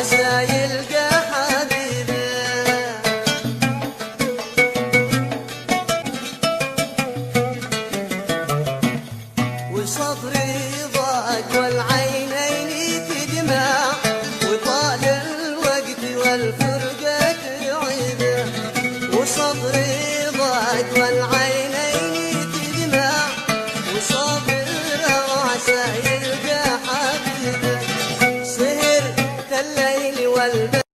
وعسى يلقى حبيبه. وصبري ضاق والعينين تدمع، وطال الوقت والفرقة تعيبه. وصبري ضاق والعينين تدمع، وصبر وعسى يلقى حبيبه. سهرت الليل والبيت